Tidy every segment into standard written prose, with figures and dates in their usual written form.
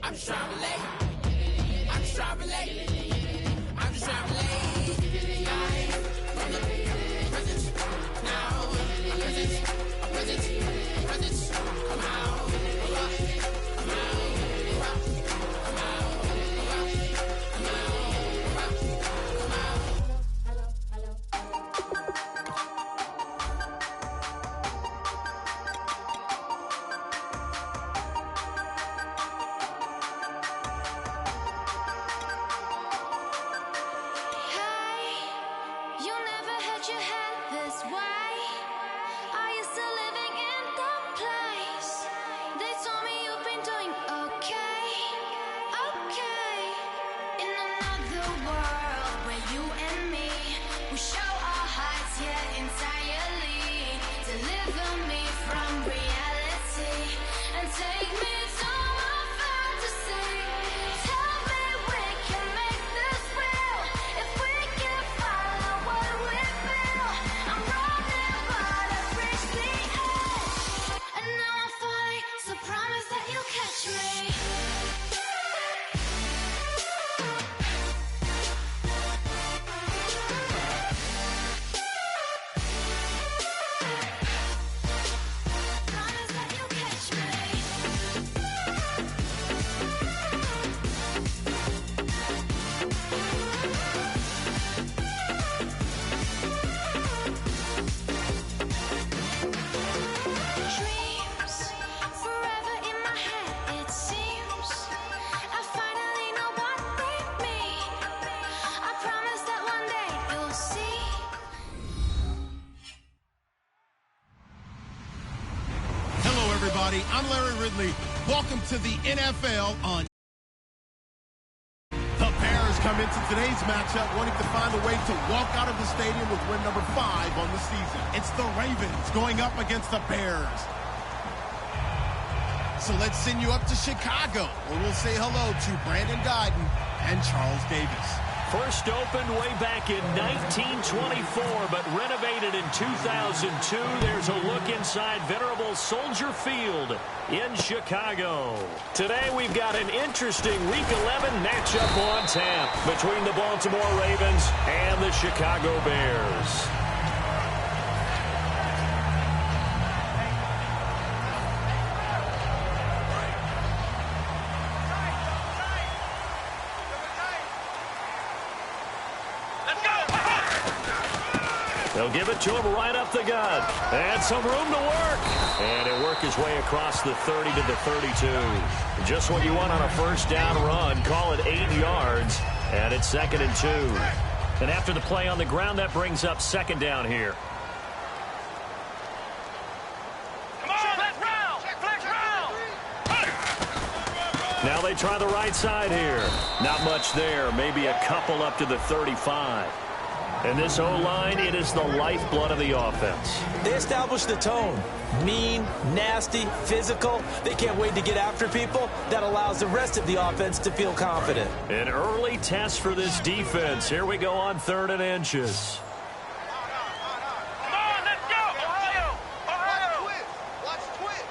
I'm just trying to relate. I'm just trying to relate. I'm just trying to relate. From the present now, I'm present. I'm present. Present. Come out. Come out. Come out. Come out. Come out. I'm Larry Ridley. Welcome to the NFL on. The Bears come into today's matchup wanting to find a way to walk out of the stadium with win number 5 on the season. It's the Ravens going up against the Bears. So let's send you up to Chicago, where we'll say hello to Brandon Guyton and Charles Davis. First opened way back in 1924, but renovated in 2002. There's a look inside venerable Soldier Field in Chicago. Today we've got an interesting Week 11 matchup on tap between the Baltimore Ravens and the Chicago Bears. They'll give it to him right up the gut. And some room to work. And he'll work his way across the 30 to the 32. Just what you want on a first down run. Call it 8 yards. And it's 2nd and 2. And after the play on the ground, that brings up 2nd down here. Come on, flex round. Flex round. Now they try the right side here. Not much there. Maybe a couple up to the 35. And this O-line, it is the lifeblood of the offense. They establish the tone. Mean, nasty, physical. They can't wait to get after people. That allows the rest of the offense to feel confident. An early test for this defense. Here we go on 3rd and inches. Come on, let's go. Ohio. Ohio. Watch twist.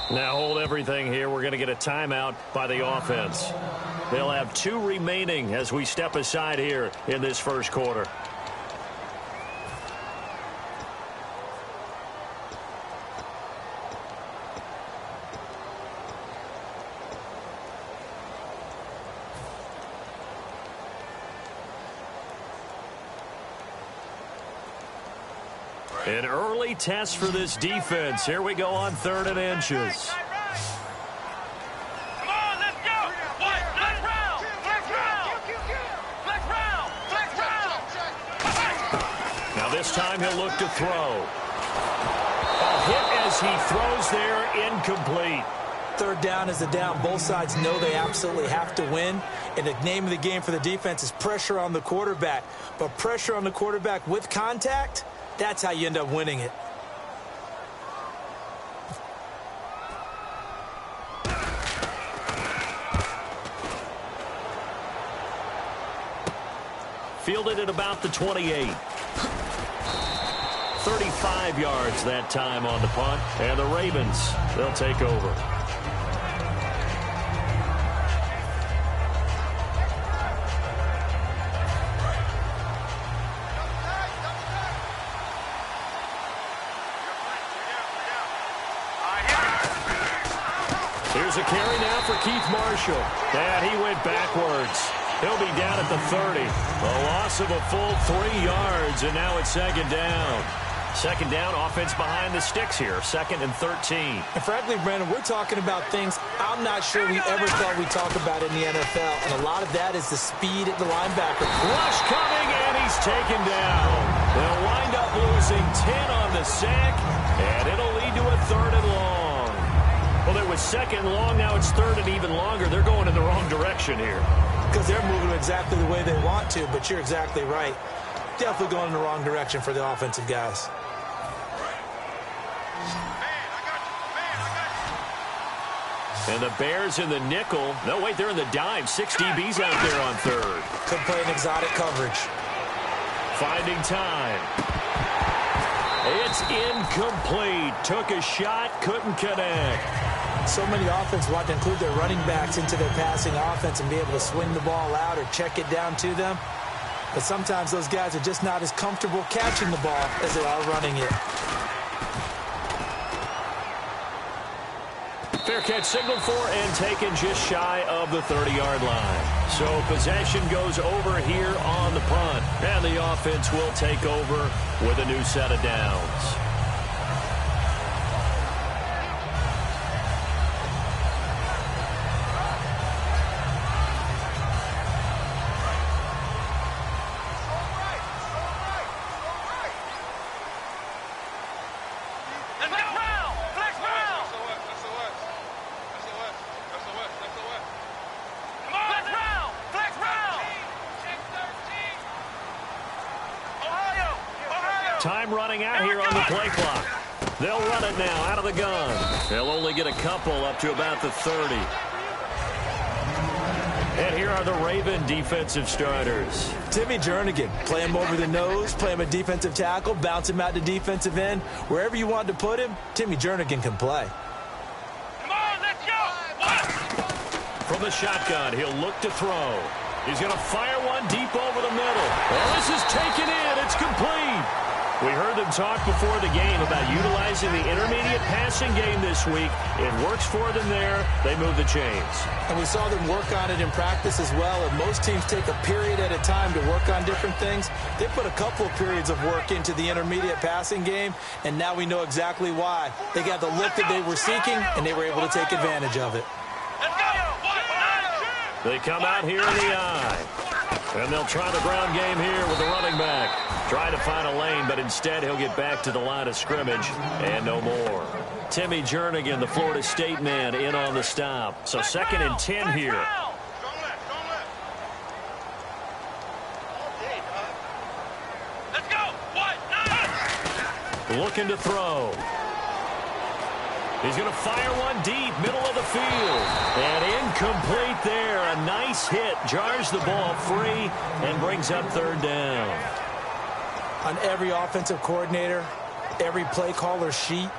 Now hold everything here. We're going to get a timeout by the offense. They'll have 2 remaining as we step aside here in this first quarter. An early test for this defense. Here we go on 3rd and inches. This time he'll look to throw. A hit as he throws there, incomplete. 3rd down is a down. Both sides know they absolutely have to win. And the name of the game for the defense is pressure on the quarterback. But pressure on the quarterback with contact, that's how you end up winning it. Fielded at about the 28. 35 yards that time on the punt. And the Ravens, they'll take over. Here's a carry now for Keith Marshall. And he went backwards. He'll be down at the 30. A loss of a full 3 yards, and now it's second down. Second down, offense behind the sticks here. 2nd and 13. And frankly, Brandon, we're talking about things I'm not sure we ever thought we'd talk about in the NFL. And a lot of that is the speed at the linebacker. Rush coming, and he's taken down. They'll wind up losing 10 on the sack, and it'll lead to a 3rd and long. Well, it was 2nd and long. Now it's 3rd and even longer. They're going in the wrong direction here. Because they're moving exactly the way they want to, but you're exactly right. Definitely going in the wrong direction for the offensive guys. And the Bears in the nickel. No, wait, they're in the dime. 6 DBs out there on 3rd. Could play an exotic coverage. Finding time. It's incomplete. Took a shot, couldn't connect. So many offenses want to include their running backs into their passing offense and be able to swing the ball out or check it down to them. But sometimes those guys are just not as comfortable catching the ball as they are running it. Fair catch signaled for and taken just shy of the 30-yard line. So possession goes over here on the punt. And the offense will take over with a new set of downs. Time running out here on the play clock. They'll run it now out of the gun. They'll only get a couple up to about the 30. And here are the Raven defensive starters. Timmy Jernigan, play him over the nose, play him a defensive tackle, bounce him out to defensive end. Wherever you want to put him, Timmy Jernigan can play. Come on, let's go! From the shotgun, he'll look to throw. He's going to fire one deep over the middle. Well, this is taken in. It's complete. We heard them talk before the game about utilizing the intermediate passing game this week. It works for them there. They move the chains. And we saw them work on it in practice as well. And most teams take a period at a time to work on different things. They put a couple of periods of work into the intermediate passing game, and now we know exactly why. They got the look that they were seeking, and they were able to take advantage of it. They come out here in the eye. And they'll try the ground game here with the running back. Try to find a lane, but instead he'll get back to the line of scrimmage and no more. Timmy Jernigan, the Florida State man, in on the stop. So 2nd and 10 here. Let's go! Looking to throw. He's going to fire one deep, middle of the field. And incomplete there. A nice hit. Jars the ball free and brings up 3rd down. On every offensive coordinator, every play caller sheet,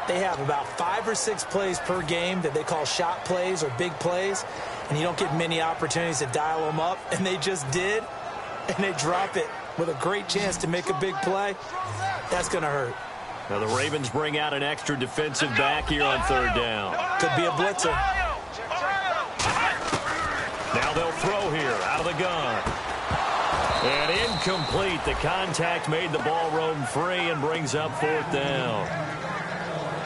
they have about 5 or 6 plays per game that they call shot plays or big plays. And you don't get many opportunities to dial them up. And they just did. And they drop it with a great chance to make a big play. That's going to hurt. Now the Ravens bring out an extra defensive back here on 3rd down. Could be a blitzer. Now they'll throw here out of the gun. And incomplete. The contact made the ball roam free and brings up 4th down.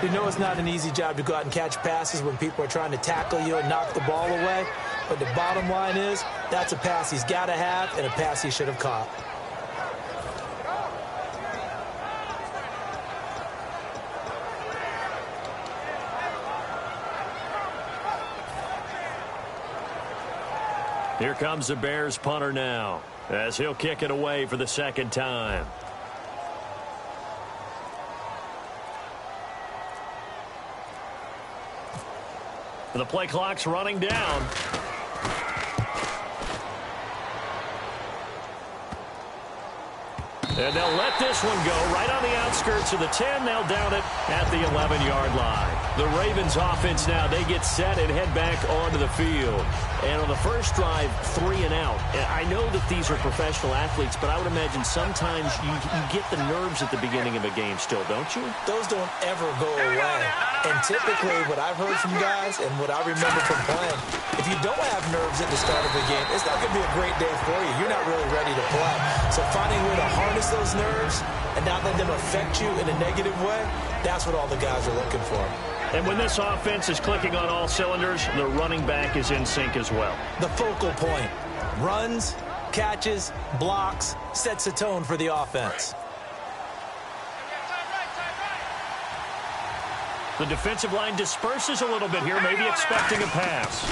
You know it's not an easy job to go out and catch passes when people are trying to tackle you and knock the ball away. But the bottom line is that's a pass he's got to have and a pass he should have caught. Here comes the Bears punter now, as he'll kick it away for the 2nd time. The play clock's running down. And they'll let this one go right on the outskirts of the 10. They'll down it at the 11-yard line. The Ravens offense now, they get set and head back onto the field. And on the first drive, 3 and out. I know that these are professional athletes, but I would imagine sometimes you get the nerves at the beginning of a game still, don't you? Those don't ever go away. And typically what I've heard from guys and what I remember from playing, if you don't have nerves at the start of a game, it's not going to be a great day for you. You're not really ready to play. So finding a way to harness those nerves and not let them affect you in a negative way, that's what all the guys are looking for. And when this offense is clicking on all cylinders, the running back is in sync as well. The focal point. Runs, catches, blocks, sets the tone for the offense. The defensive line disperses a little bit here, maybe expecting a pass.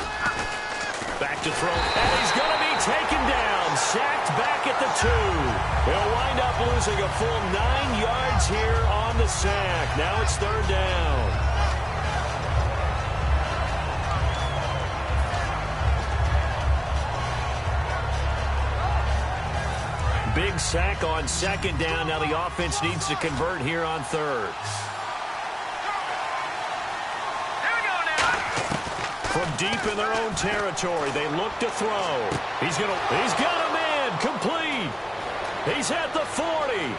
Back to throw, and he's going to be taken down. Sacked back at the 2. He'll wind up losing a full 9 yards here on the sack. Now it's 3rd down. Big sack on 2nd down. Now the offense needs to convert here on 3rd. From deep in their own territory, they look to throw. He's got a man, complete. He's at the 40,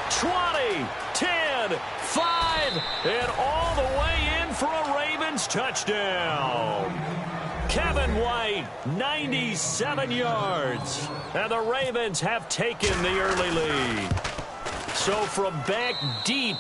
20, 10, 5, and all the way in for a Ravens touchdown. Kevin White, 97 yards. And the Ravens have taken the early lead. So from back deep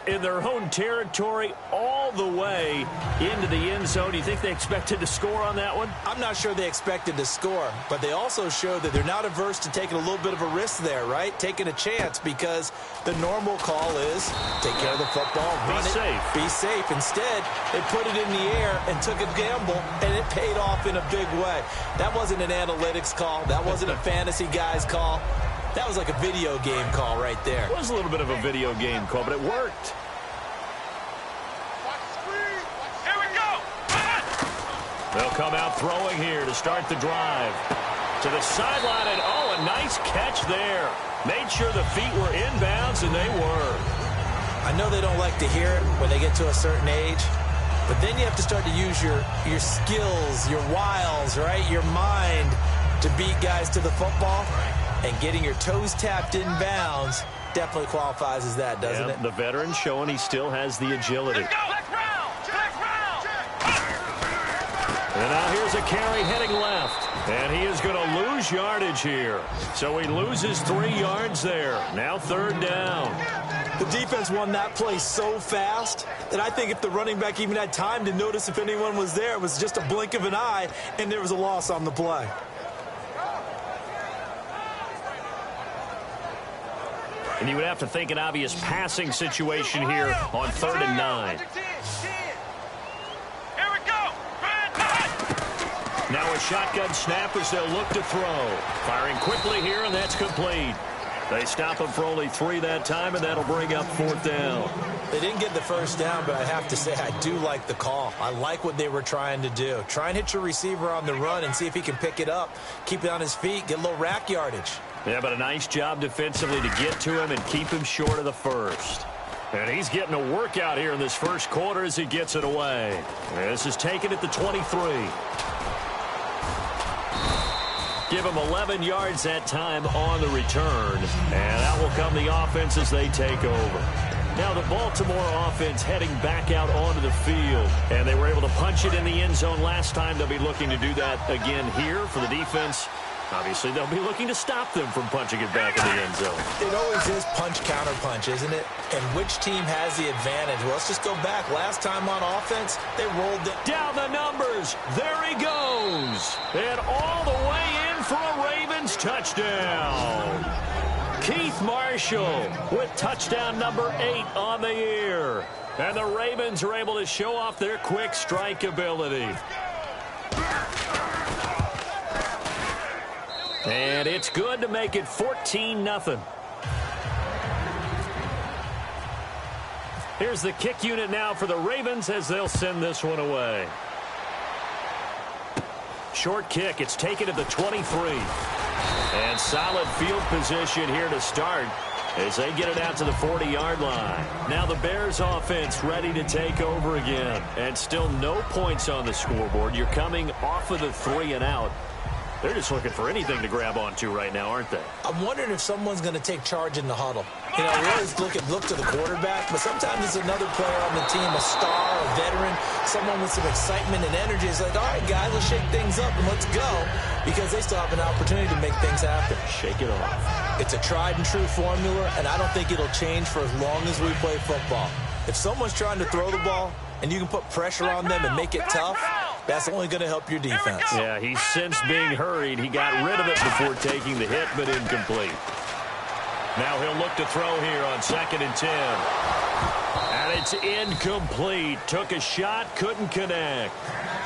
in their own territory, all the way into the end zone, do you think they expected to score on that one? I'm not sure they expected to score, but they also showed that they're not averse to taking a little bit of a risk there, right? Taking a chance, because the normal call is take care of the football, run it, be safe. Instead, they put it in the air and took a gamble, and it paid off in a big way. That wasn't an analytics call. That wasn't a fantasy guy's call. That was like a video game call right there. It was a little bit of a video game call, but it worked. Here we go. They'll come out throwing here to start the drive. To the sideline, and a nice catch there. Made sure the feet were inbounds, and they were. I know they don't like to hear it when they get to a certain age, but then you have to start to use your skills, your wiles, right? Your mind to beat guys to the football. And getting your toes tapped in bounds definitely qualifies as that, doesn't it? The veteran showing he still has the agility. Let's go. Let's round. And now here's a carry heading left. And he is going to lose yardage here. So he loses 3 yards there. Now 3rd down. The defense won that play so fast that I think if the running back even had time to notice if anyone was there, it was just a blink of an eye, and there was a loss on the play. And you would have to think an obvious passing situation here on 3rd and 9. Here we go. Now a shotgun snap as they'll look to throw. Firing quickly here, and that's complete. They stop him for only 3 that time, and that'll bring up 4th down. They didn't get the first down, but I have to say I do like the call. I like what they were trying to do. Try and hit your receiver on the run and see if he can pick it up. Keep it on his feet, get a little rack yardage. Yeah, but a nice job defensively to get to him and keep him short of the first. And he's getting a workout here in this first quarter as he gets it away. This is taken at the 23. Give him 11 yards that time on the return. And out will come the offense as they take over. Now the Baltimore offense heading back out onto the field. And they were able to punch it in the end zone last time. They'll be looking to do that again here for the defense. Obviously, they'll be looking to stop them from punching it back in the end zone. It always is punch-counter-punch, isn't it? And which team has the advantage? Well, let's just go back. Last time on offense, they rolled it. Down the numbers. There he goes. And all the way in for a Ravens touchdown. Keith Marshall with touchdown number 8 on the year. And the Ravens are able to show off their quick strike ability. And it's good to make it 14-0. Here's the kick unit now for the Ravens as they'll send this one away. Short kick. It's taken at the 23. And solid field position here to start as they get it out to the 40-yard line. Now the Bears offense ready to take over again. And still no points on the scoreboard. You're coming off of the 3 and out. They're just looking for anything to grab onto right now, aren't they? I'm wondering if someone's going to take charge in the huddle. You know, we always look to the quarterback, but sometimes it's another player on the team, a star, a veteran, someone with some excitement and energy. It's like, all right, guys, let's shake things up and let's go, because they still have an opportunity to make things happen. Shake it off. It's a tried-and-true formula, and I don't think it'll change for as long as we play football. If someone's trying to throw the ball and you can put pressure on them and make it tough, that's only going to help your defense. Yeah, he's since being hurried. He got rid of it before taking the hit, but incomplete. Now he'll look to throw here on 2nd and 10. And it's incomplete. Took a shot, couldn't connect.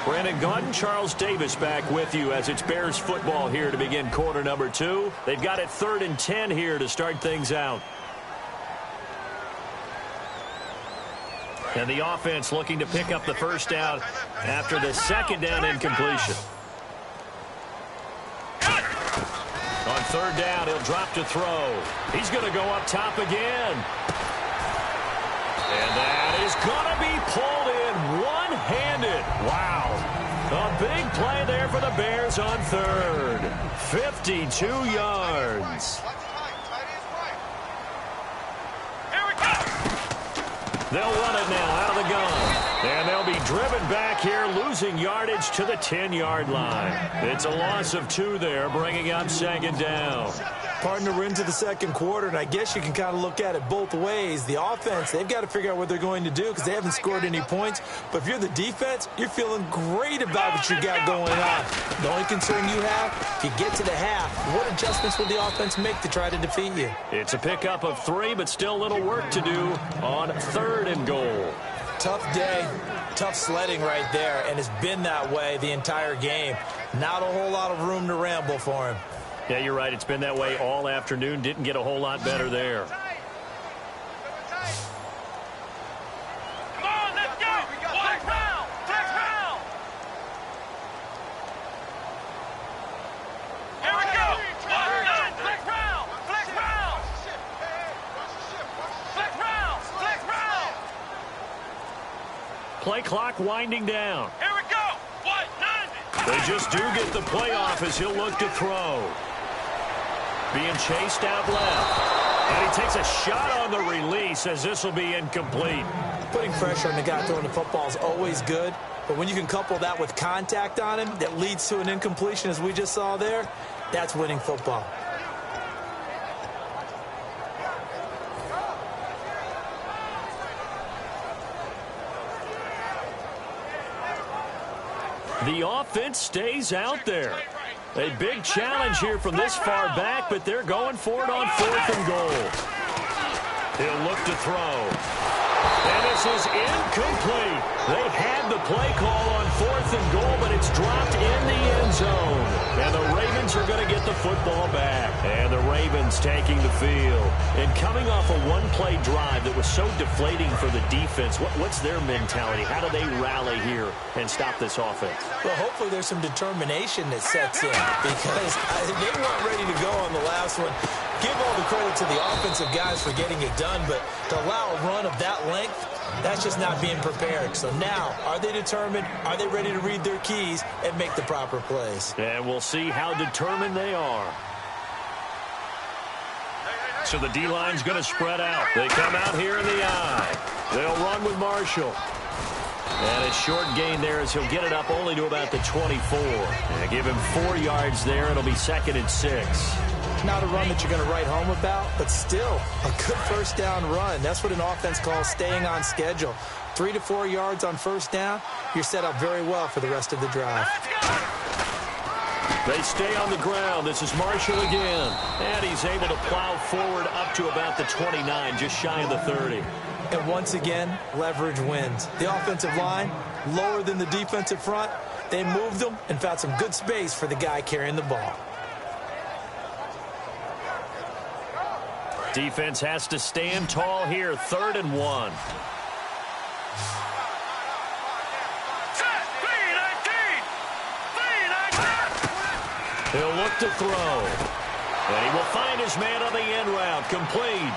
Brandon Gaudin, Charles Davis back with you as it's Bears football here to begin quarter number 2. They've got it 3rd and 10 here to start things out. And the offense looking to pick up the first down after the 2nd down incompletion. On 3rd down, he'll drop to throw. He's going to go up top again. And that is going to be pulled in one-handed. Wow. A big play there for the Bears on 3rd. 52 yards. They'll run it now out of the gun. And they'll be driven back here, losing yardage to the 10-yard line. It's a loss of 2 there, bringing up 2nd down. Partner, we're into the 2nd quarter, and I guess you can kind of look at it both ways. The offense, they've got to figure out what they're going to do because they haven't scored any points. But if you're the defense, you're feeling great about what you got going on. The only concern you have, if you get to the half, what adjustments will the offense make to try to defeat you? It's a pickup of 3, but still a little work to do on 3rd and goal. Tough day, tough sledding right there, and it's been that way the entire game. Not a whole lot of room to ramble for him. Yeah, you're right. It's been that way all afternoon. Didn't get a whole lot better there. Come on, let's go! Flex round! Flex round! Here we go! Flex round! Flex round! Flex round! Flex round! Play clock winding down. Here we go! 190! They just do get the play off as he'll look to throw. Being chased out left. And he takes a shot on the release as this will be incomplete. Putting pressure on the guy throwing the football is always good, but when you can couple that with contact on him that leads to an incompletion, as we just saw there, that's winning football. The offense stays out there. A big challenge here from this far back, but they're going for it on 4th and goal. He'll look to throw. And this is incomplete. They had the play call on 4th and goal, but it's dropped in the end zone. And the Ravens are going to get the football back. And the Ravens taking the field. And coming off a one-play drive that was so deflating for the defense, what's their mentality? How do they rally here and stop this offense? Well, hopefully there's some determination that sets in because they weren't ready to go on the last one. Give all the credit to the offensive guys for getting it done, but to allow a run of that length, that's just not being prepared. So now, are they determined? Are they ready to read their keys and make the proper plays? And we'll see how determined they are. So the D-line's going to spread out. They come out here in the eye. They'll run with Marshall. And a short gain there as he'll get it up only to about the 24. And give him 4 yards there. It'll be 2nd and 6. Not a run that you're going to write home about, but still a good first down run. That's what an offense calls staying on schedule. 3 to 4 yards on first down, you're set up very well for the rest of the drive. They stay on the ground. This is Marshall again. And he's able to plow forward up to about the 29, just shy of the 30. And once again, leverage wins. The offensive line, lower than the defensive front. They moved them and found some good space for the guy carrying the ball. Defense has to stand tall here. 3rd and 1. He'll look to throw. And he will find his man on the end route. Complete.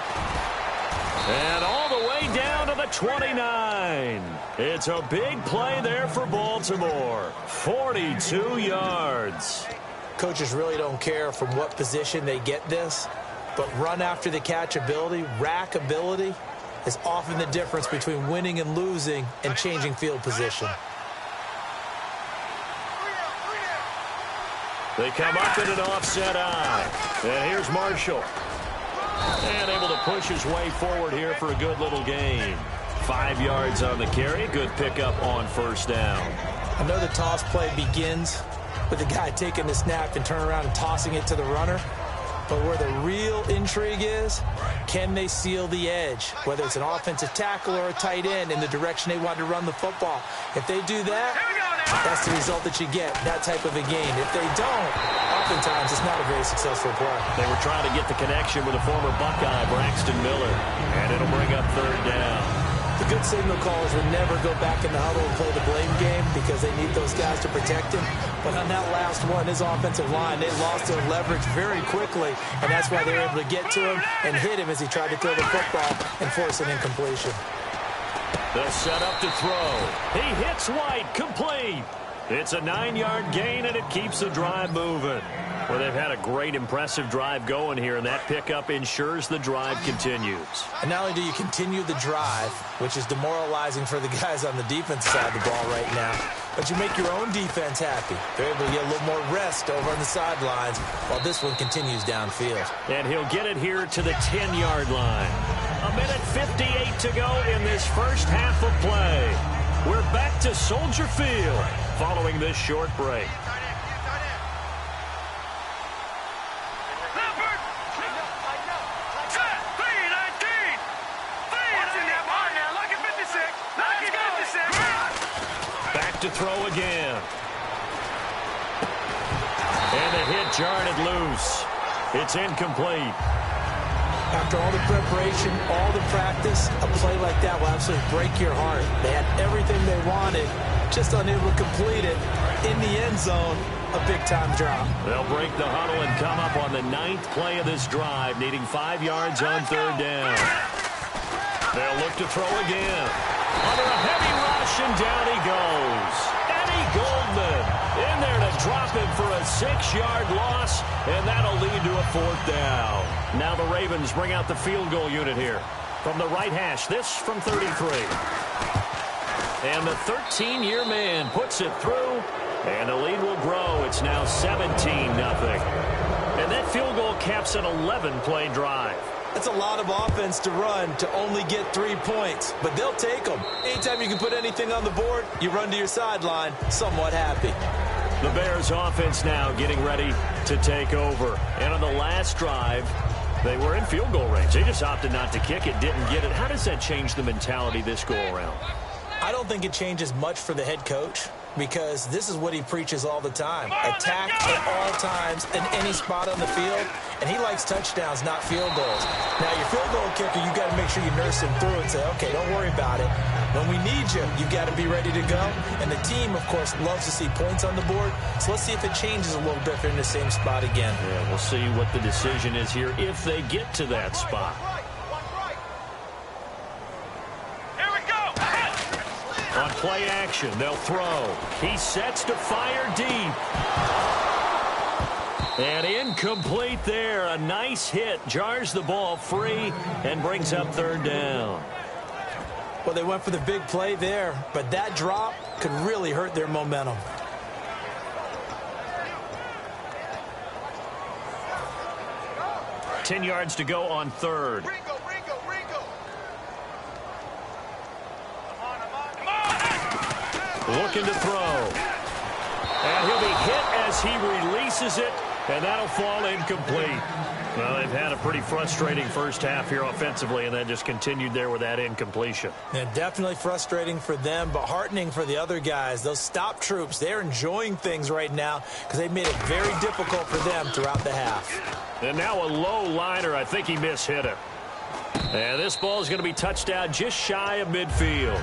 And all the way down to the 29. It's a big play there for Baltimore. 42 yards. Coaches really don't care from what position they get this, but run after the catch ability, rack ability, is often the difference between winning and losing and changing field position. They come up in an offset eye. And here's Marshall. And able to push his way forward here for a good little gain. 5 yards on the carry. Good pickup on first down. I know the toss play begins with the guy taking the snap and turning around and tossing it to the runner. But where the real intrigue is, can they seal the edge? Whether it's an offensive tackle or a tight end in the direction they want to run the football. If they do that, that's the result that you get, that type of a gain. If they don't, oftentimes it's not a very successful play. They were trying to get the connection with a former Buckeye, Braxton Miller, and it'll bring up third down. The good signal callers would never go back in the huddle and play the blame game because they need those guys to protect him. But on that last one, his offensive line, they lost their leverage very quickly, and that's why they were able to get to him and hit him as he tried to throw the football and force an incompletion. They'll set up to throw. He hits White, complete. It's a 9-yard gain, and it keeps the drive moving. Well, they've had a great, impressive drive going here, and that pickup ensures the drive continues. And not only do you continue the drive, which is demoralizing for the guys on the defense side of the ball right now, but you make your own defense happy. They're able to get a little more rest over on the sidelines while this one continues downfield. And he'll get it here to the 10-yard line. 1:58 to go in this first half of play. We're back to Soldier Field following this short break. To throw again. And the hit jarred it loose. It's incomplete. After all the preparation, all the practice, a play like that will absolutely break your heart. They had everything they wanted, just unable to complete it. In the end zone, a big-time drop. They'll break the huddle and come up on the 9th play of this drive, needing 5 yards on third down. They'll look to throw again. Under a heavy rush, and down he goes. Eddie Goldman in there to drop him for a 6-yard loss, and that'll lead to a 4th down. Now the Ravens bring out the field goal unit here. From the right hash, this from 33. And the 13-year man puts it through, and the lead will grow. It's now 17-0. And that field goal caps an 11-play drive. That's a lot of offense to run to only get 3 points, but they'll take them. Anytime you can put anything on the board, you run to your sideline somewhat happy. The Bears offense now getting ready to take over. And on the last drive, they were in field goal range. They just opted not to kick it, didn't get it. How does that change the mentality this go around? I don't think it changes much for the head coach, because this is what he preaches all the time. Attack at all times in any spot on the field, and he likes touchdowns, not field goals. Now, your field goal kicker, you got to make sure you nurse him through and say, okay, don't worry about it. When we need you, you got to be ready to go. And the team, of course, loves to see points on the board, so let's see if it changes a little bit if they're in the same spot again. Yeah, we'll see what the decision is here if they get to that spot. On play action, they'll throw. He sets to fire deep. And incomplete there. A nice hit. Jars the ball free and brings up third down. Well, they went for the big play there, but that drop could really hurt their momentum. Ten yards to go on third. Looking to throw. And he'll be hit as he releases it, and that'll fall incomplete. Well, they've had a pretty frustrating first half here offensively, and then just continued there with that incompletion. Yeah, definitely frustrating for them, but heartening for the other guys. Those stop troops, they're enjoying things right now because they've made it very difficult for them throughout the half. And now a low liner. I think he mishit it. And this ball is going to be touched down just shy of midfield.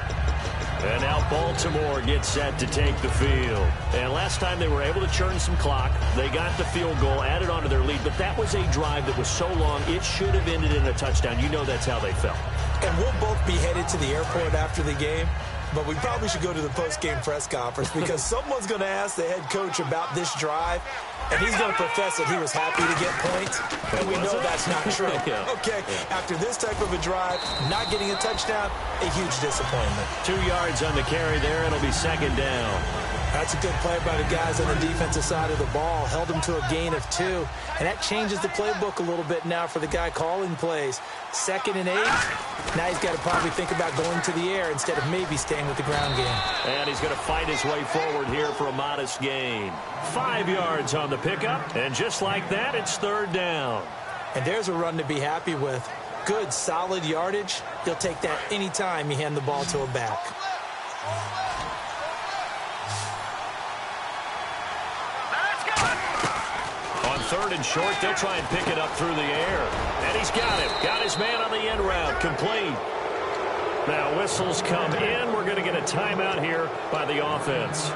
And now Baltimore gets set to take the field. And last time they were able to churn some clock. They got the field goal, added on to their lead, but that was a drive that was so long, it should have ended in a touchdown. You know that's how they felt. And we'll both be headed to the airport after the game, but we probably should go to the post-game press conference because someone's going to ask the head coach about this drive, and he's going to profess that he was happy to get points, and we know that's not true. Okay, after this type of a drive, not getting a touchdown, a huge disappointment. 2 yards on the carry there. It'll be second down. That's a good play by the guys on the defensive side of the ball. Held them to a gain of 2. And that changes the playbook a little bit now for the guy calling plays. 2nd and 8. Now he's got to probably think about going to the air instead of maybe staying with the ground game. And he's going to fight his way forward here for a modest gain. 5 yards on the pickup. And just like that, it's 3rd down. And there's a run to be happy with. Good, solid yardage. You'll take that anytime you hand the ball to a back. On 3rd and short, they'll try and pick it up through the air. And he's got him. Got his man on the end route. Complete. Now whistles come in. We're going to get a timeout here by the offense.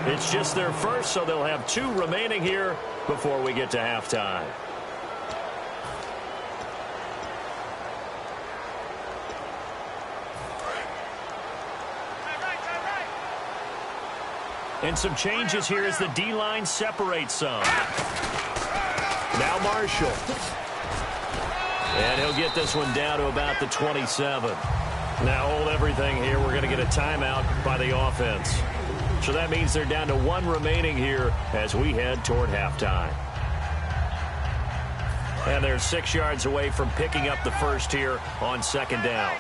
It's just their first, so they'll have 2 remaining here before we get to halftime. And some changes here as the D-line separates some. Now Marshall. And he'll get this one down to about the 27. Now hold everything here. We're going to get a timeout by the offense. So that means they're down to 1 remaining here as we head toward halftime. And they're 6 yards away from picking up the first here on 2nd down.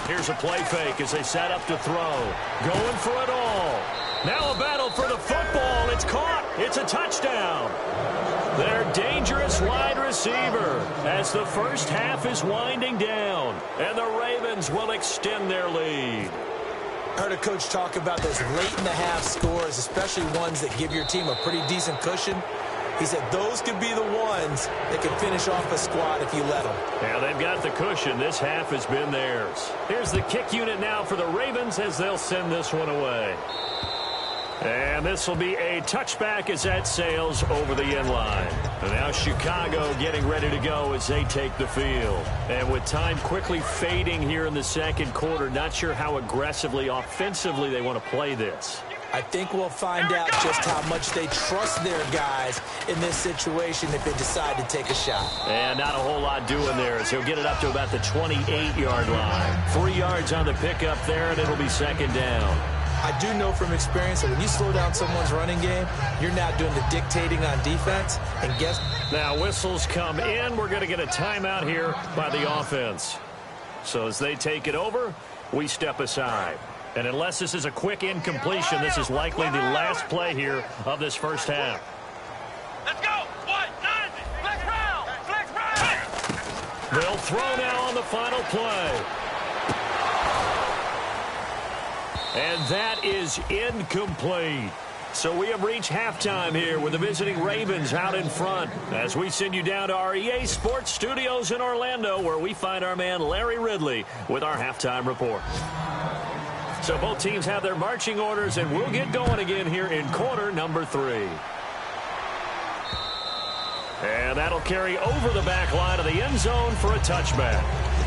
Here's a play fake as they set up to throw. Going for it all. Now a battle for the football. It's caught. It's a touchdown. Their dangerous wide receiver as the first half is winding down. And the Ravens will extend their lead. Heard a coach talk about those late-in-the-half scores, especially ones that give your team a pretty decent cushion. He said those could be the ones that can finish off a squad if you let them. Yeah, they've got the cushion. This half has been theirs. Here's the kick unit now for the Ravens as they'll send this one away. And this will be a touchback as that sails over the end line. And now Chicago getting ready to go as they take the field. And with time quickly fading here in the 2nd quarter, not sure how aggressively, offensively they want to play this. I think we'll find out just how much they trust their guys in this situation if they decide to take a shot. And not a whole lot doing there as he'll get it up to about the 28-yard line. 3 yards on the pickup there, and it'll be 2nd down. I do know from experience that when you slow down someone's running game, you're now doing the dictating on defense. And guess... Now whistles come in. We're going to get a timeout here by the offense. So as they take it over, we step aside. And unless this is a quick incompletion, this is likely the last play here of this first half. Let's go. 1-9. Flex round. Flex round. They'll throw now on the final play. And that is incomplete. So we have reached halftime here with the visiting Ravens out in front as we send you down to our EA Sports Studios in Orlando where we find our man Larry Ridley with our halftime report. So both teams have their marching orders, and we'll get going again here in quarter number 3. And that'll carry over the back line of the end zone for a touchback.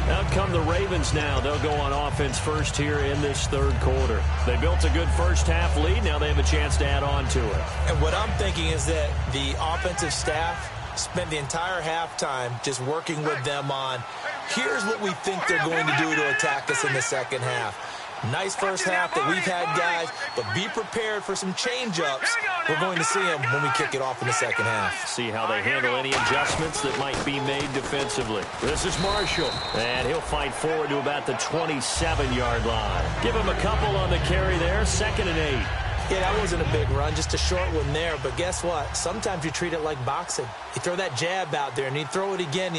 Out come the Ravens now. They'll go on offense first here in this 3rd quarter. They built a good first half lead. Now they have a chance to add on to it. And what I'm thinking is that the offensive staff spent the entire halftime just working with them on, here's what we think they're going to do to attack us in the 2nd half. Nice first half that we've had, guys, but be prepared for some change-ups. We're going to see them when we kick it off in the 2nd half. See how they handle any adjustments that might be made defensively. This is Marshall, and he'll fight forward to about the 27-yard line. Give him a couple on the carry there, 2nd and 8. Yeah, that wasn't a big run, just a short one there. But guess what? Sometimes you treat it like boxing. You throw that jab out there, and you throw it again,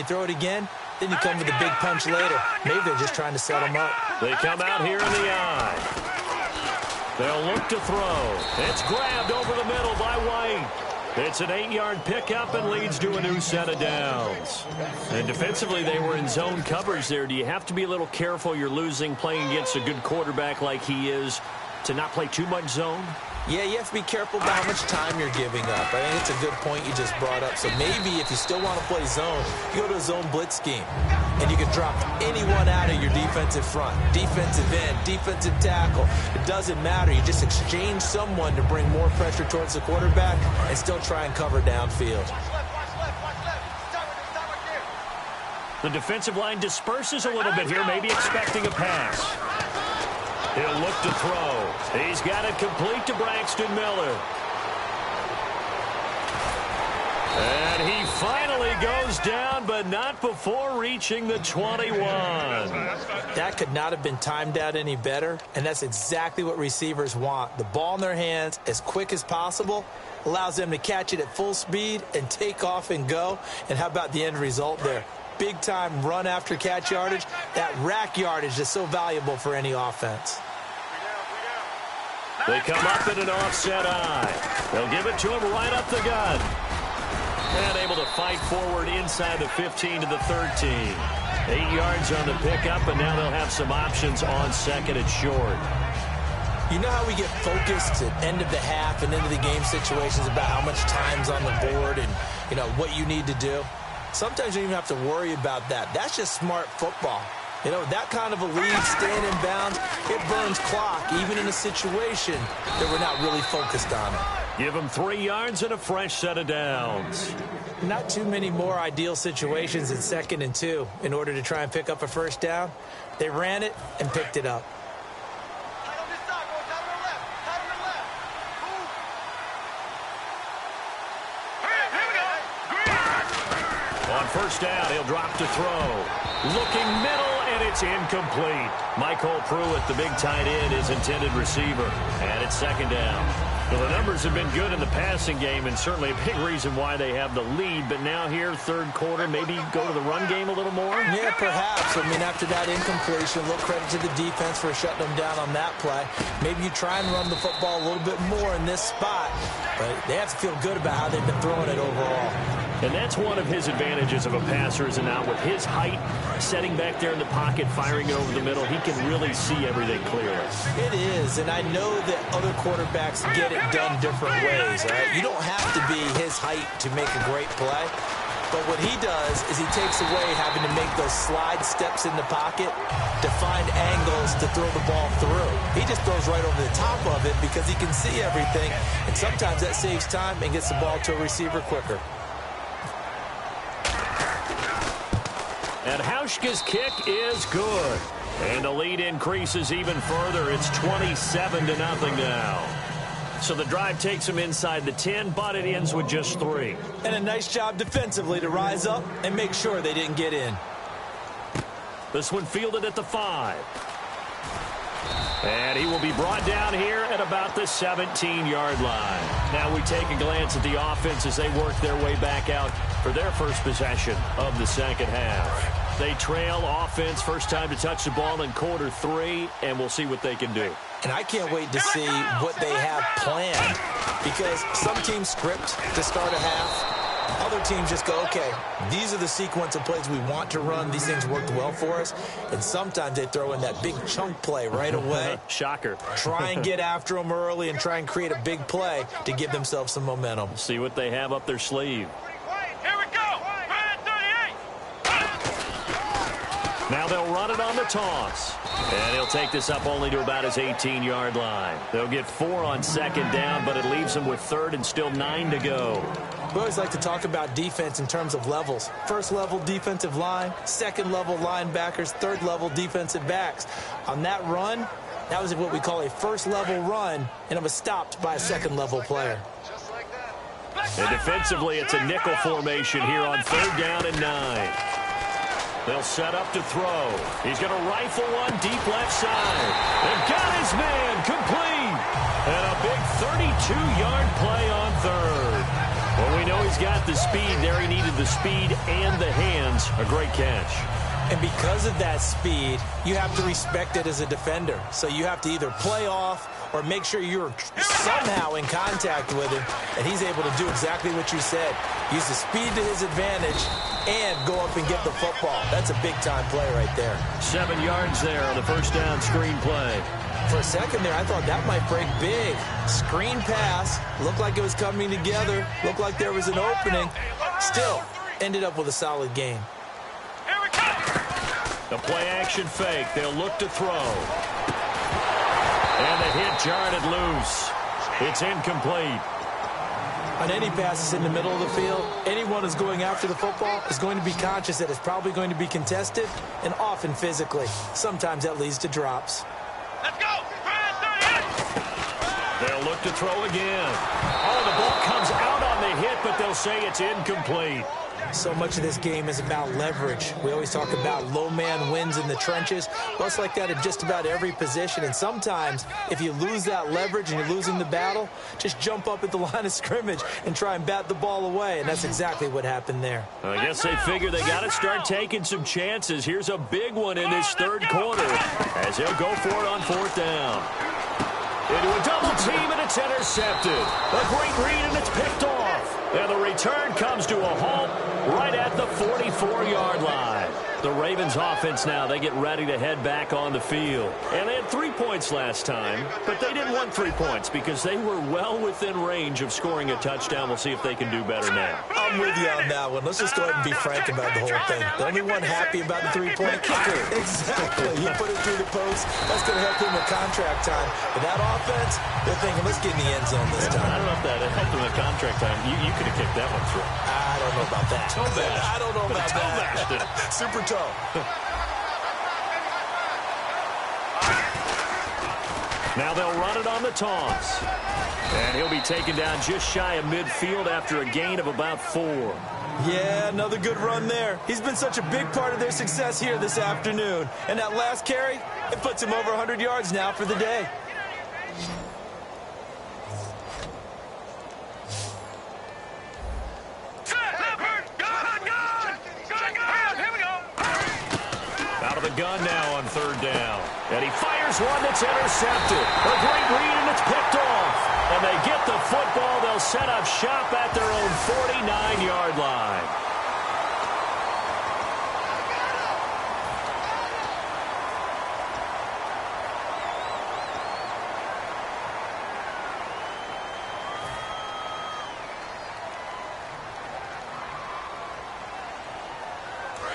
then you come with a big punch later. Maybe they're just trying to set them up. They come out here in the eye. They'll look to throw. It's grabbed over the middle by White. It's an 8-yard pickup and leads to a new set of downs. And defensively, they were in zone coverage there. Do you have to be a little careful? You're losing playing against a good quarterback like he is to not play too much zone? Yeah, you have to be careful about how much time you're giving up. I think it's a good point you just brought up. So maybe if you still want to play zone, you go to a zone blitz scheme. And you can drop anyone out of your defensive front. Defensive end, defensive tackle. It doesn't matter. You just exchange someone to bring more pressure towards the quarterback and still try and cover downfield. The defensive line disperses a little bit here, maybe expecting a pass. He'll look to throw. He's got it complete to Braxton Miller. And he finally goes down, but not before reaching the 21. That could not have been timed out any better, and that's exactly what receivers want. The ball in their hands as quick as possible allows them to catch it at full speed and take off and go. And how about the end result there? Big-time run after catch yardage. That rack yardage is so valuable for any offense. They come up in an offset eye. They'll give it to him right up the gut. And able to fight forward inside the 15 to the 13. 8 yards on the pickup, and now they'll have some options on second and short. You know how we get focused at end of the half and into the game situations about how much time's on the board and, you know, what you need to do? Sometimes you don't even have to worry about that. That's just smart football. You know, that kind of a lead, staying in bounds, it burns clock, even in a situation that we're not really focused on it. Give them 3 yards and a fresh set of downs. Not too many more ideal situations in 2nd and 2 in order to try and pick up a first down. They ran it and picked it up. On first down, he'll drop to throw. Looking middle, and it's incomplete. Michael Pruitt, the big tight end, is intended receiver. And it's 2nd down. Well, the numbers have been good in the passing game, and certainly a big reason why they have the lead. But now here, 3rd quarter, maybe go to the run game a little more? Yeah, perhaps. I mean, after that incompletion, a little credit to the defense for shutting them down on that play. Maybe you try and run the football a little bit more in this spot. But they have to feel good about how they've been throwing it overall. And that's one of his advantages of a passer, is now with his height, setting back there in the pocket, firing it over the middle, he can really see everything clearly. It is, and I know that other quarterbacks get it done different ways, all right? You don't have to be his height to make a great play. But what he does is he takes away having to make those slide steps in the pocket to find angles to throw the ball through. He just throws right over the top of it because he can see everything, and sometimes that saves time and gets the ball to a receiver quicker. And Hauschka's kick is good. And the lead increases even further. It's 27-0 now. So the drive takes them inside the 10, but it ends with just 3. And a nice job defensively to rise up and make sure they didn't get in. This one fielded at the 5. And he will be brought down here at about the 17-yard line. Now we take a glance at the offense as they work their way back out for their first possession of the second half. They trail offense, first time to touch the ball in quarter 3, and we'll see what they can do. And I can't wait to see what they have planned, because some teams script to start a half. Other teams just go, okay, these are the sequence of plays we want to run. These things worked well for us. And sometimes they throw in that big chunk play right away. Shocker. Try and get after them early and try and create a big play to give themselves some momentum. See what they have up their sleeve. Here we go. Red 38. Now they'll run it on the toss. And he'll take this up only to about his 18-yard line. They'll get 4 on 2nd down, but it leaves them with 3rd and still 9 to go. We always like to talk about defense in terms of levels. 1st level defensive line, 2nd level linebackers, 3rd level defensive backs. On that run, that was what we call a 1st level run, and it was stopped by a 2nd level player. And defensively, it's a nickel formation here on 3rd down and 9. They'll set up to throw. He's going to rifle one deep left side. They've got his man complete. And a big 32-yard play on 3rd. Well, we know he's got the speed there. He needed the speed and the hands. A great catch. And because of that speed, you have to respect it as a defender. So you have to either play off or make sure you're somehow in contact with him, and he's able to do exactly what you said. Use the speed to his advantage and go up and get the football. That's a big-time play right there. 7 yards there on the first down screen play. For a second there, I thought that might break big. Screen pass, looked like it was coming together, looked like there was an opening. Still, ended up with a solid game. The play-action fake. They'll look to throw. And the hit jarred it loose. It's incomplete. On any passes in the middle of the field, anyone who's going after the football is going to be conscious that it's probably going to be contested and often physically. Sometimes that leads to drops. Let's go! They'll look to throw again. Oh, the ball comes out on the hit, but they'll say it's incomplete. So much of this game is about leverage. We always talk about low man wins in the trenches. Well, it's like that in just about every position. And sometimes, if you lose that leverage and you're losing the battle, just jump up at the line of scrimmage and try and bat the ball away. And that's exactly what happened there. I guess they figure they got to start taking some chances. Here's a big one in this third quarter as they'll go for it on fourth down. Into a double team, and it's intercepted. A great read, and it's picked off. And the return comes to a halt right at the 44-yard line. The Ravens offense now, they get ready to head back on the field. And they had 3 points last time, but they didn't want 3 points because they were well within range of scoring a touchdown. We'll see if they can do better now. I'm with you on that one. Let's just go ahead and be frank about the whole thing. The only one happy about the three-point kicker. Exactly. He put it through the post. That's going to help him with contract time. But that offense, they're thinking, let's get in the end zone this time. I don't know if that helped him with contract time. You could have kicked that one through. I don't know about that. I don't know about that. Super toe. Now they'll run it on the toss. And he'll be taken down just shy of midfield after a gain of about 4. Yeah, another good run there. He's been such a big part of their success here this afternoon. And that last carry, it puts him over 100 yards now for the day. Gun now on third down. And he fires one that's intercepted. A great read, and it's picked off. And they get the football. They'll set up shop at their own 49-yard line.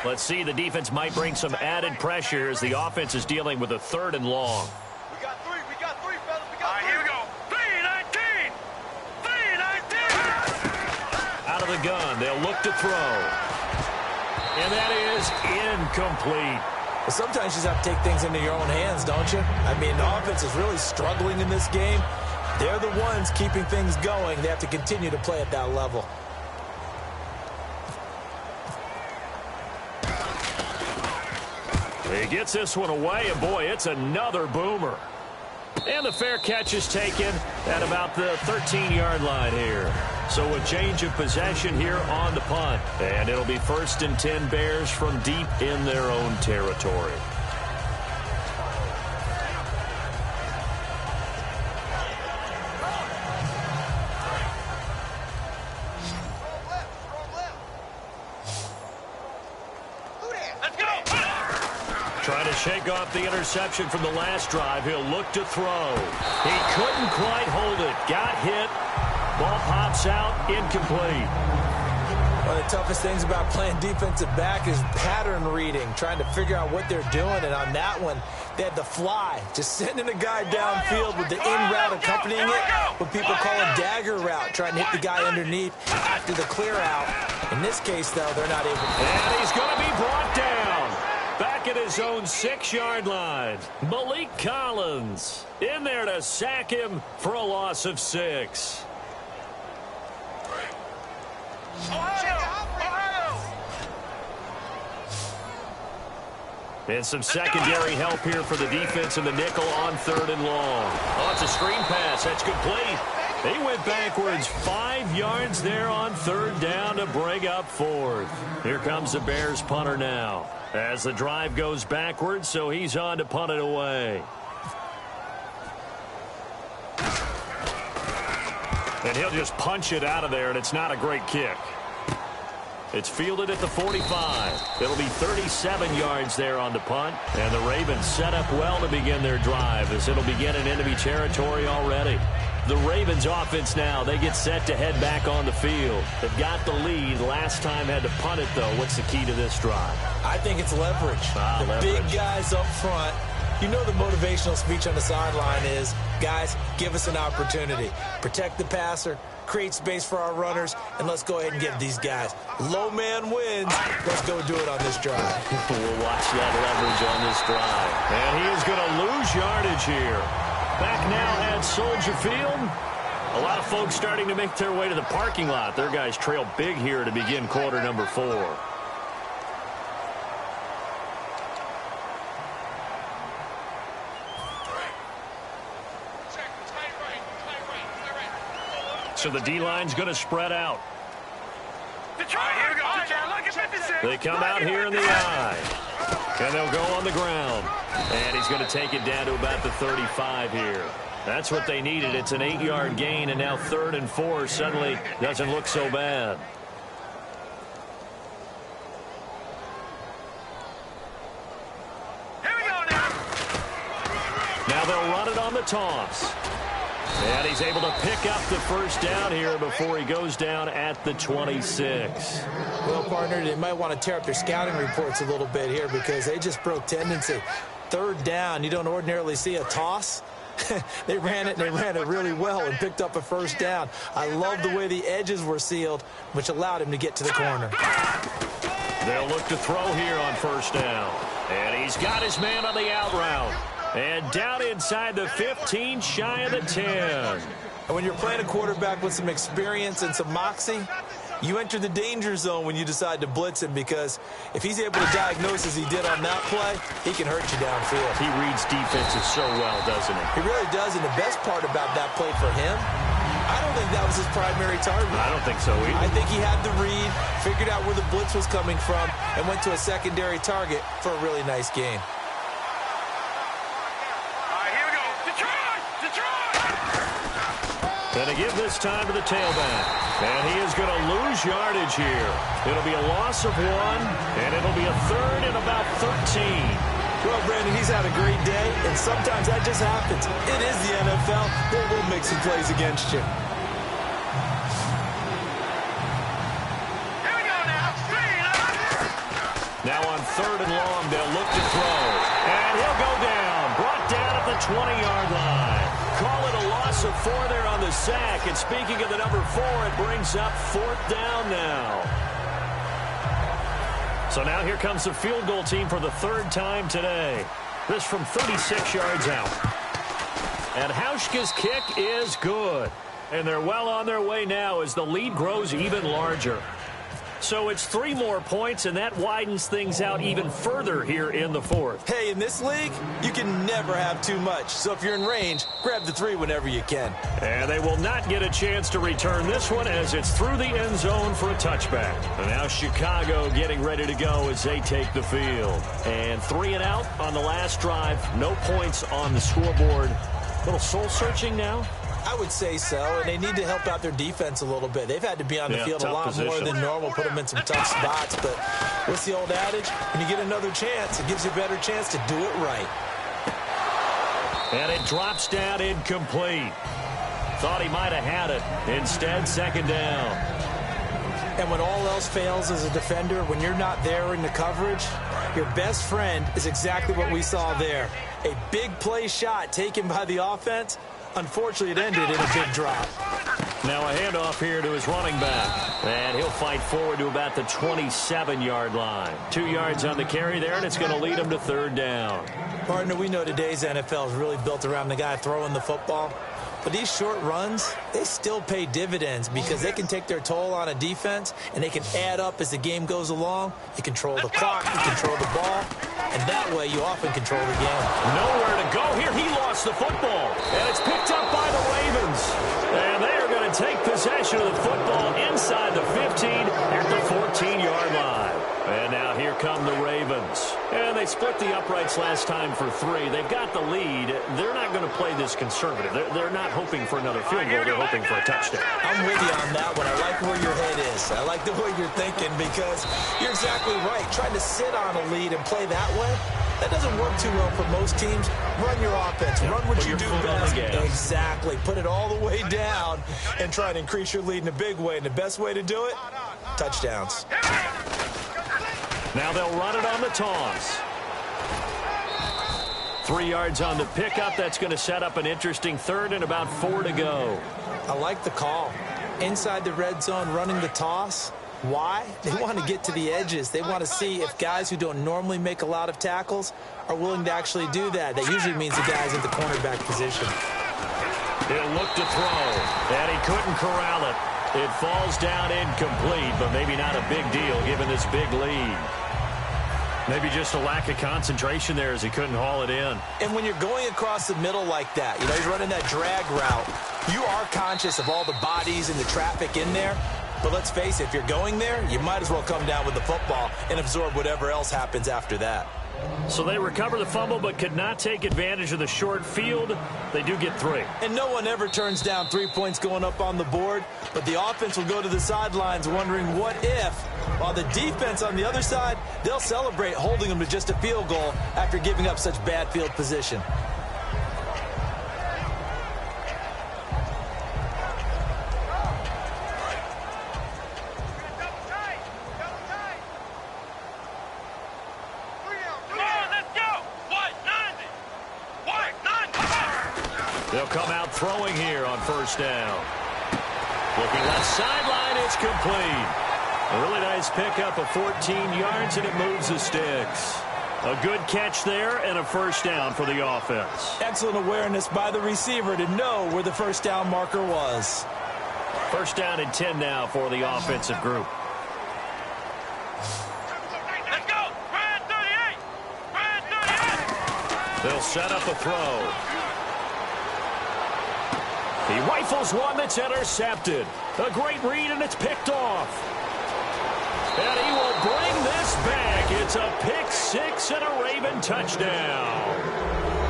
Let's see, the defense might bring some added pressure as the offense is dealing with a 3rd and long. We got three, fellas. We got 3. Here we go. 3-19. 3-19. Out of the gun, they'll look to throw. And that is incomplete. Well, sometimes you just have to take things into your own hands, don't you? I mean, the offense is really struggling in this game. They're the ones keeping things going. They have to continue to play at that level. He gets this one away, and boy, it's another boomer. And the fair catch is taken at about the 13-yard line here. So a change of possession here on the punt. And it'll be 1st and 10 Bears from deep in their own territory. Trying to shake off the interception from the last drive. He'll look to throw. He couldn't quite hold it. Got hit. Ball pops out. Incomplete. One of the toughest things about playing defensive back is pattern reading, trying to figure out what they're doing. And on that one, they had the fly, just sending a guy downfield with the in route accompanying it, what people call a dagger route, trying to hit the guy underneath after the clear out. In this case, though, they're not able to. And he's going to be brought down. Back at his own 6-yard line. Malik Collins in there to sack him for a loss of 6. And some secondary help here for the defense in the nickel on 3rd and long. Oh, it's a screen pass. That's complete. He went backwards 5 yards there on third down to bring up fourth. Here comes the Bears punter now as the drive goes backwards, so he's on to punt it away. And he'll just punch it out of there, and it's not a great kick. It's fielded at the 45. It'll be 37 yards there on the punt. And the Ravens set up well to begin their drive as it'll begin in enemy territory already. The Ravens offense now, they get set to head back on the field. They've got the lead. Last time had to punt it, though. What's the key to this drive? I think it's leverage. Big guys up front. You know the motivational speech on the sideline is, guys, give us an opportunity. Protect the passer, create space for our runners, and let's go ahead and get these guys. Low man wins. Let's go do it on this drive. We'll watch that leverage on this drive. And he is going to lose yardage here. Back now at Soldier Field. A lot of folks starting to make their way to the parking lot. Their guys trail big here to begin quarter number 4. So the D-line's going to spread out. Here we go. They come out here in the I. And they'll go on the ground. And he's going to take it down to about the 35 here. That's what they needed. It's an 8-yard gain, and now 3rd and 4 suddenly doesn't look so bad. Here we go now. Now they'll run it on the toss. And he's able to pick up the first down here before he goes down at the 26. Well, partner, they might want to tear up their scouting reports a little bit here because they just broke tendency. 3rd down, you don't ordinarily see a toss. They ran it really well and picked up a first down. I love the way the edges were sealed, which allowed him to get to the corner. They'll look to throw here on first down. And he's got his man on the out route. And down inside the 15, shy of the 10. And when you're playing a quarterback with some experience and some moxie, you enter the danger zone when you decide to blitz him, because if he's able to diagnose as he did on that play, he can hurt you downfield. He reads defenses so well, doesn't he? He really does, and the best part about that play for him, I don't think that was his primary target. I don't think so either. I think he had the read, figured out where the blitz was coming from, and went to a secondary target for a really nice gain. And to give this time to the tailback. And he is going to lose yardage here. It'll be a loss of 1, and it'll be a 3rd and about 13. Well, Brandon, he's had a great day, and sometimes that just happens. It is the NFL. We'll make some plays against you. Here we go now. Now on 3rd and long, they'll look to throw. And he'll go down. Brought down at the 20-yard line. Call it a loss of 4 there on the sack. And speaking of the number 4, it brings up 4th down now. So now here comes the field goal team for the 3rd time today. This from 36 yards out. And Hauschka's kick is good. And they're well on their way now as the lead grows even larger. So it's 3 more points, and that widens things out even further here in the 4th. Hey, in this league, you can never have too much. So if you're in range, grab the 3 whenever you can. And they will not get a chance to return this one as it's through the end zone for a touchback. And now Chicago getting ready to go as they take the field. And 3 and out on the last drive. No points on the scoreboard. A little soul-searching now. I would say so, and they need to help out their defense a little bit. They've had to be on the field a lot more than normal, put them in some tough spots. But what's the old adage? When you get another chance, it gives you a better chance to do it right. And it drops down incomplete. Thought he might have had it. Instead, 2nd down. And when all else fails as a defender, when you're not there in the coverage, your best friend is exactly what we saw there. A big play shot taken by the offense. Unfortunately, it ended in a big drop. Now a handoff here to his running back. And he'll fight forward to about the 27-yard line. 2 yards on the carry there, and it's going to lead him to 3rd down. Partner, we know today's NFL is really built around the guy throwing the football. But these short runs, they still pay dividends because they can take their toll on a defense, and they can add up as the game goes along. You control the clock, you control the ball, and that way you often control the game. Nowhere to go here. He lost the football, and it's picked up by the Ravens. And they to take possession of the football inside the 15 at the 14-yard line. And now here come the Ravens. And they split the uprights last time for 3. They've got the lead. They're not going to play this conservative. They're not hoping for another field goal. They're hoping for a touchdown. I'm with you on that one. I like where your head is. I like the way you're thinking because you're exactly right. Trying to sit on a lead and play that way, that doesn't work too well for most teams. Run your offense. Run what you do best. Exactly. Put it all the way down and try to increase your lead in a big way. And the best way to do it, touchdowns. Now they'll run it on the toss. 3 yards on the pickup. That's going to set up an interesting third and about 4 to go. I like the call. Inside the red zone, running the toss. Why? They want to get to the edges. They want to see if guys who don't normally make a lot of tackles are willing to actually do that. That usually means the guys at the cornerback position. He'll look to throw, and he couldn't corral it. It falls down incomplete, but maybe not a big deal given this big lead. Maybe just a lack of concentration there as he couldn't haul it in. And when you're going across the middle like that, he's running that drag route, you are conscious of all the bodies and the traffic in there. But let's face it, if you're going there, you might as well come down with the football and absorb whatever else happens after that. So they recover the fumble but could not take advantage of the short field. They do get 3. And no one ever turns down 3 points going up on the board, but the offense will go to the sidelines wondering what if, while the defense on the other side, they'll celebrate holding them to just a field goal after giving up such bad field position. They'll come out throwing here on first down. Looking left sideline, it's complete. A really nice pickup of 14 yards, and it moves the sticks. A good catch there and a first down for the offense. Excellent awareness by the receiver to know where the first down marker was. First down and 10 now for the offensive group. Let's go! Brand 38! Brand 38! They'll set up a throw. He rifles one that's intercepted. A great read, and it's picked off. And he will bring this back. It's a pick 6 and a Raven touchdown.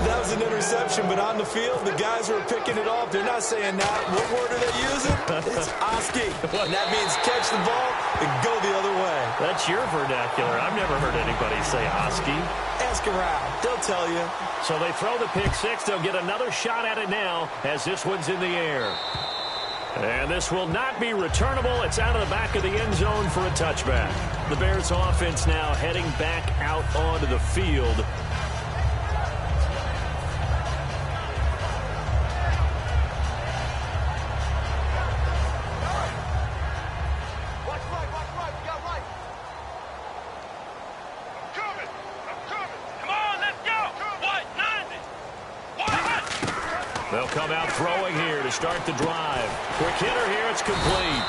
That was an interception, but on the field, the guys who are picking it off, they're not saying that. What word are they using? It's Oski. And that means catch the ball and go the other way. That's your vernacular. I've never heard anybody say Oski. Ask around. They'll tell you. So they throw the pick 6. They'll get another shot at it now as this one's in the air. And this will not be returnable. It's out of the back of the end zone for a touchback. The Bears offense now heading back out onto the field. They'll come out throwing here to start the drive. Quick hitter here, it's complete.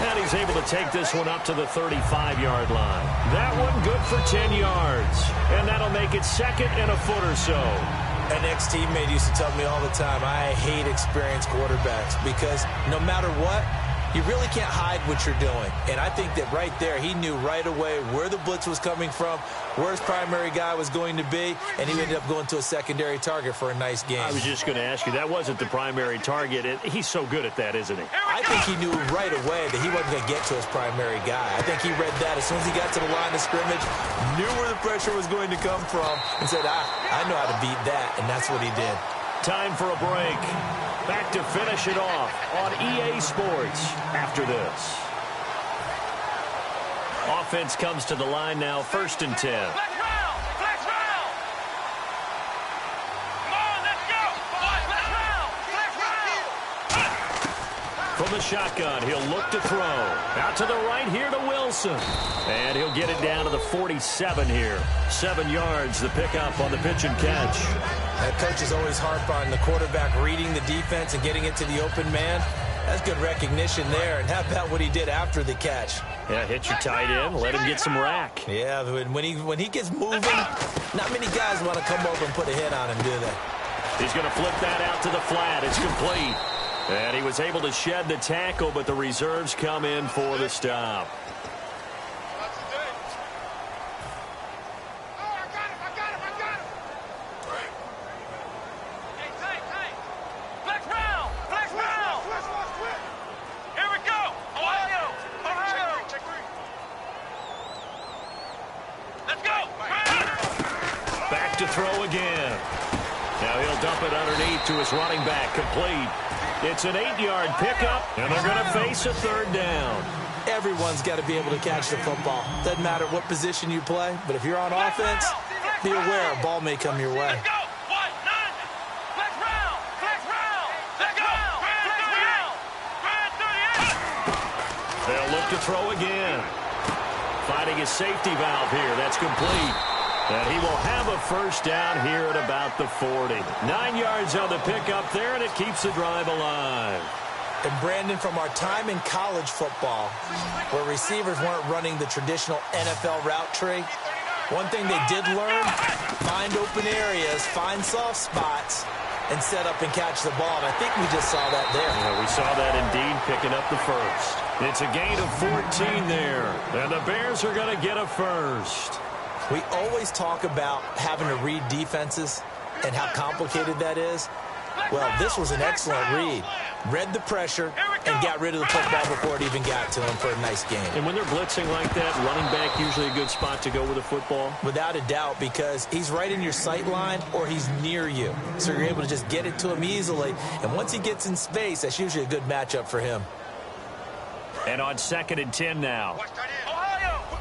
And he's able to take this one up to the 35-yard line. That one good for 10 yards. And that'll make it second and a foot or so. An ex-teammate used to tell me all the time, I hate experienced quarterbacks because no matter what, you really can't hide what you're doing. And I think that right there, he knew right away where the blitz was coming from, where his primary guy was going to be, and he ended up going to a secondary target for a nice game. I was just going to ask you, that wasn't the primary target. He's so good at that, isn't he? I think he knew right away that he wasn't going to get to his primary guy. I think he read that as soon as he got to the line of scrimmage, knew where the pressure was going to come from, and said, I know how to beat that, and that's what he did. Time for a break. Back to finish it off on EA Sports after this. Offense comes to the line now, 1st and 10. Flex round! Flex round! Come on, let's go! Flex round! Flex round! From the shotgun, he'll look to throw. Out to the right here to Wilson. And he'll get it down to the 47 here. 7 yards, the pickup on the pitch and catch. That coach is always harp on the quarterback reading the defense and getting it to the open man. That's good recognition there. And how about what he did after the catch? Yeah, hit your tight end, let him get some rack. Yeah, when he gets moving, not many guys want to come over and put a hit on him, do they? He's going to flip that out to the flat. It's complete. And he was able to shed the tackle, but the reserves come in for the stop. To throw again. Now he'll dump it underneath to his running back. Complete. It's an 8-yard pickup, and they're going to face a third down. Everyone's got to be able to catch the football. Doesn't matter what position you play, but if you're on offense, be aware a ball may come your way. They'll look to throw again. Finding his safety valve here. That's complete. And he will have a first down here at about the 40. 9 yards on the pickup there, and it keeps the drive alive. And Brandon, from our time in college football, where receivers weren't running the traditional NFL route tree, one thing they did learn, find open areas, find soft spots, and set up and catch the ball. And I think we just saw that there. Yeah, we saw that indeed, picking up the first. It's a gain of 14 there, and the Bears are going to get a first. We always talk about having to read defenses and how complicated that is. Well, this was an excellent read. Read the pressure and got rid of the football before it even got to him for a nice gain. And when they're blitzing like that, running back usually a good spot to go with the football? Without a doubt, because he's right in your sight line or he's near you. So you're able to just get it to him easily. And once he gets in space, that's usually a good matchup for him. And on 2nd and 10 now.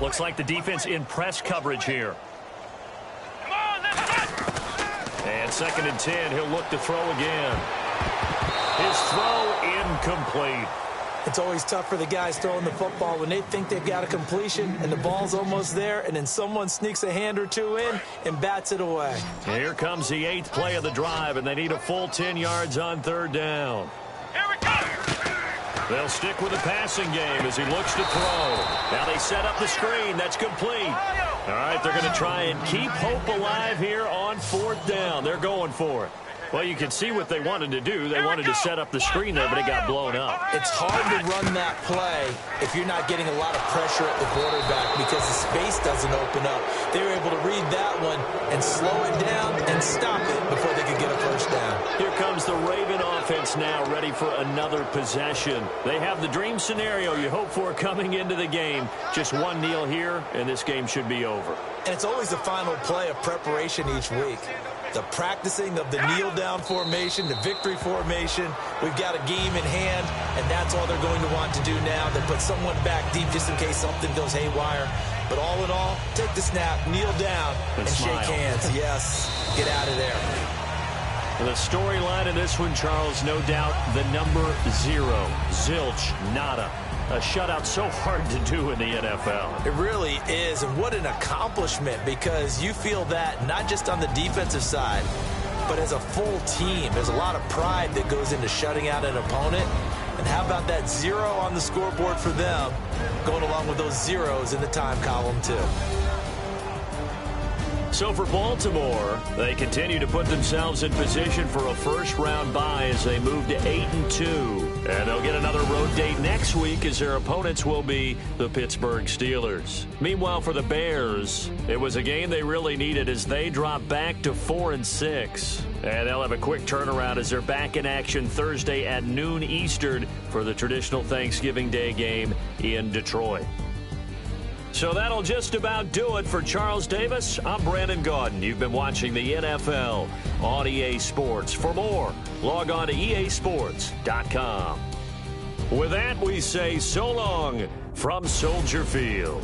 Looks like the defense in press coverage here. And 2nd and 10, he'll look to throw again. His throw incomplete. It's always tough for the guys throwing the football when they think they've got a completion and the ball's almost there, and then someone sneaks a hand or two in and bats it away. Here comes the 8th play of the drive, and they need a full 10 yards on 3rd down. They'll stick with the passing game as he looks to throw. Now they set up the screen. That's complete. All right, they're going to try and keep hope alive here on 4th down. They're going for it. Well, you can see what they wanted to do. They wanted to set up the screen there, but it got blown up. It's hard to run that play if you're not getting a lot of pressure at the quarterback because the space doesn't open up. They were able to read that one and slow it down and stop it before they could get a first down. Here comes the Raven offense now, ready for another possession. They have the dream scenario you hope for coming into the game. Just one kneel here, and this game should be over. And it's always the final play of preparation each week. The practicing of the kneel-down formation, the victory formation. We've got a game in hand, and that's all they're going to want to do now. They put someone back deep just in case something goes haywire. But all in all, take the snap, kneel down, and shake hands. Yes, get out of there. The storyline in this one, Charles, no doubt the number 0. Zilch, nada. A shutout so hard to do in the NFL. It really is, and what an accomplishment, because you feel that not just on the defensive side, but as a full team. There's a lot of pride that goes into shutting out an opponent. And how about that 0 on the scoreboard for them, going along with those zeros in the time column, too. So for Baltimore, they continue to put themselves in position for a first-round bye as they move to 8-2. And they'll get another road date next week as their opponents will be the Pittsburgh Steelers. Meanwhile, for the Bears, it was a game they really needed as they drop back to 4-6. And they'll have a quick turnaround as they're back in action Thursday at noon Eastern for the traditional Thanksgiving Day game in Detroit. So that'll just about do it for Charles Davis. I'm Brandon Gaudin. You've been watching the NFL on EA Sports. For more, log on to easports.com. With that, we say so long from Soldier Field.